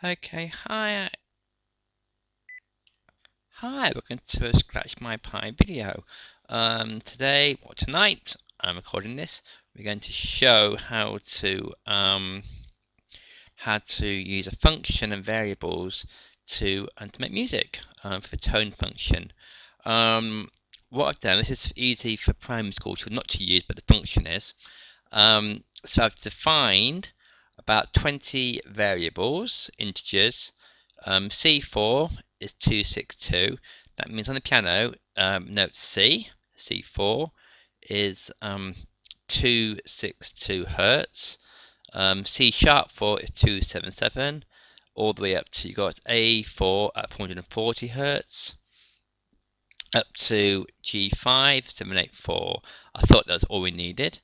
Okay, hi, welcome to a Scratch My Pie video. Tonight, I'm recording this. We're going to show how to use a function and variables to make music for tone function. What I've done, this is easy for primary school children not to use, but the function is. So I've defined about 20 variables, integers. C4 is 262. That means on the piano, note C, C4 is 262 hertz. C sharp 4 is 277, all the way up to, you got A4 at 440 hertz, up to G5 784. I thought that was all we needed.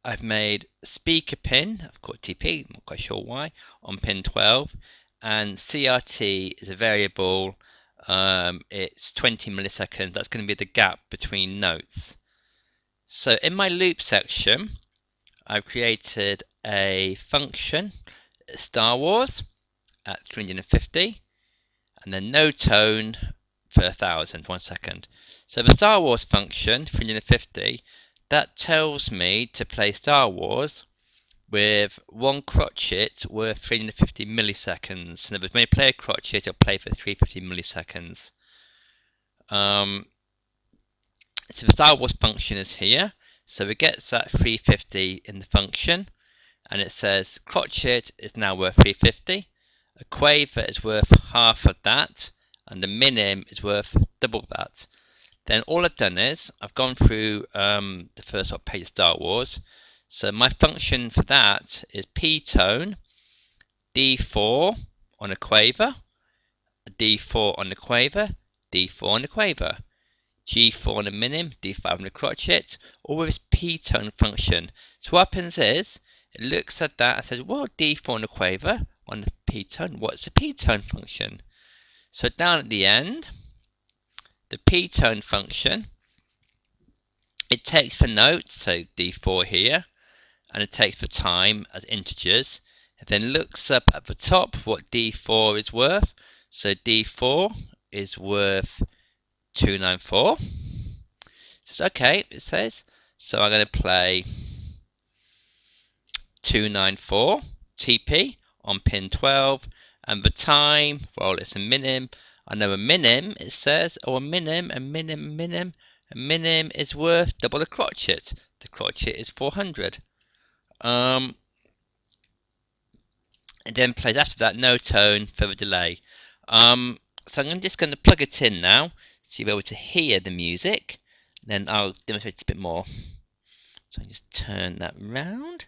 I've made speaker pin, I've got TP, I'm not quite sure why, on pin 12, and CRT is a variable, it's 20 milliseconds, that's going to be the gap between notes. So in my loop section, I've created a function, Star Wars, at 350, and then no tone for 1000, 1 second. So the Star Wars function, 350, that tells me to play Star Wars with one crotchet worth 350 milliseconds. In other words, when you play a crotchet, it'll play for 350 milliseconds. So the Star Wars function is here. So it gets that 350 in the function, and it says crotchet is now worth 350. A quaver is worth half of that, and the minim is worth double that. Then all I've done is I've gone through the first page of Star Wars. So my function for that is P tone, D4 on a quaver, D4 on the quaver, D4 on the quaver, G4 on the minim, D5 on the crotchet, all with this P tone function. So what happens is it looks at that and says, well, D4 on the quaver on the P tone, what's the P tone function? So down at the end, the P tone function, it takes the notes, so D4 here, and it takes the time as integers. It then looks up at the top what D4 is worth. So D4 is worth 294. So okay, it says. So I'm going to play 294 TP on pin 12, and the time, well, it's a minim. I know a minim, it says, or a minim is worth double the crotchet. The crotchet is 400. And then plays after that no tone for the delay. So I'm just going to plug it in now, so you'll be able to hear the music. Then I'll demonstrate it a bit more. So I just turn that round,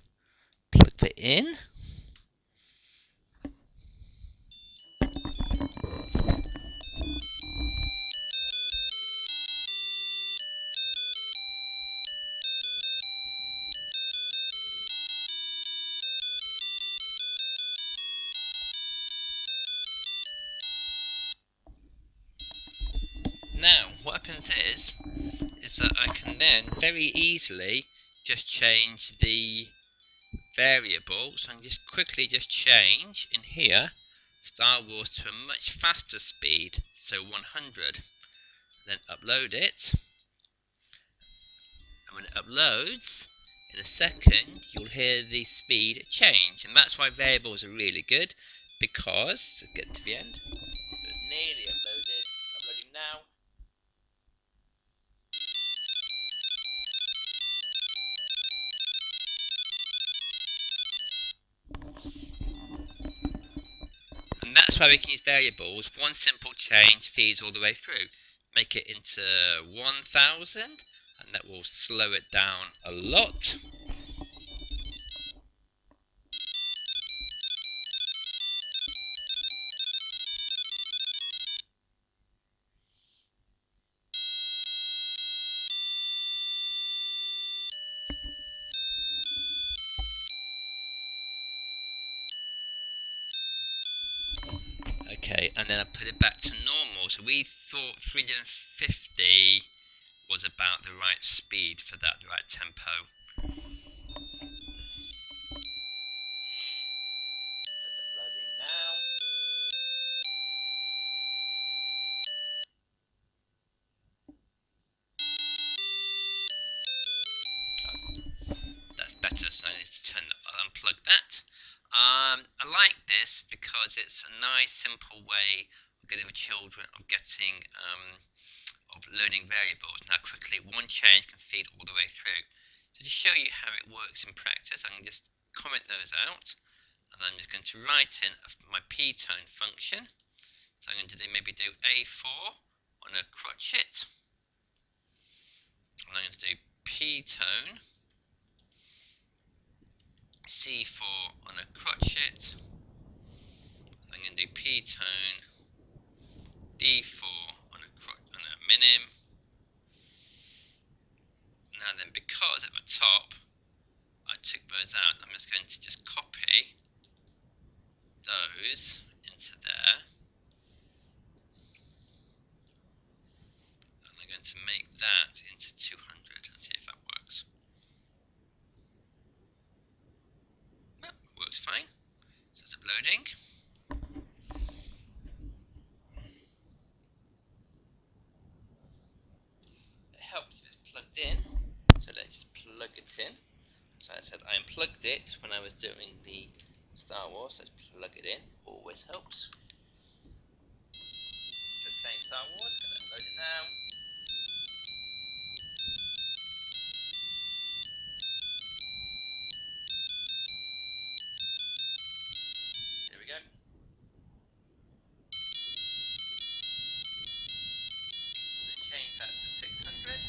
plug it in. Now, what happens is that I can then very easily just change the variable. So I can just quickly change in here Star Wars to a much faster speed, so 100. Then upload it. And when it uploads, in a second, you'll hear the speed change. And that's why variables are really good, because, let's get to the end, it's nearly uploaded, uploading now. And that's why we can use variables. One simple change feeds all the way through. Make it into 1000, and that will slow it down a lot. Okay, and then I put it back to normal. So we thought 350 was about the right speed for that, the right tempo. that. I like this because it's a nice, simple way of getting the children of getting of learning variables. Now, quickly, one change can feed all the way through. So to show you how it works in practice, I can just comment those out, and I'm just going to write in my p-tone function. So I'm going to maybe do A4 on a crotchet, and I'm going to do p-tone C4 on a crotchet. I'm going to do p-tone D4 on a minim. Now then, because at the top I took those out, I'm just going to just copy those into there, and I'm going to make that into 200 and see if that works. Well, works fine. So it's uploading. It helps if it's plugged in, so let's just plug it in. So I said I unplugged it when I was doing the Star Wars. Let's plug it in. Always helps. Just playing Star Wars. Gonna upload it now. Here we go. And change that to 600.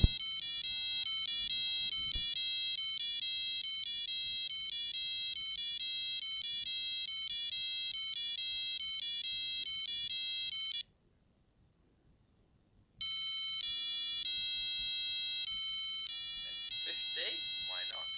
Then 50. Why not?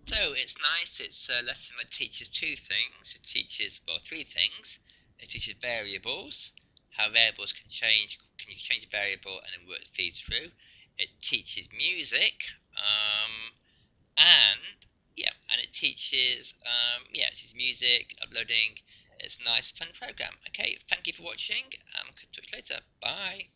So it's nice. It's a lesson that teaches two things. It teaches, well, three things. It teaches variables, how variables can change. Can you change a variable and then work feeds through? It teaches music, and yeah, and it teaches yeah, it teaches music, uploading. It's a nice, fun program. Okay, thank you for watching. Talk to you later. Bye.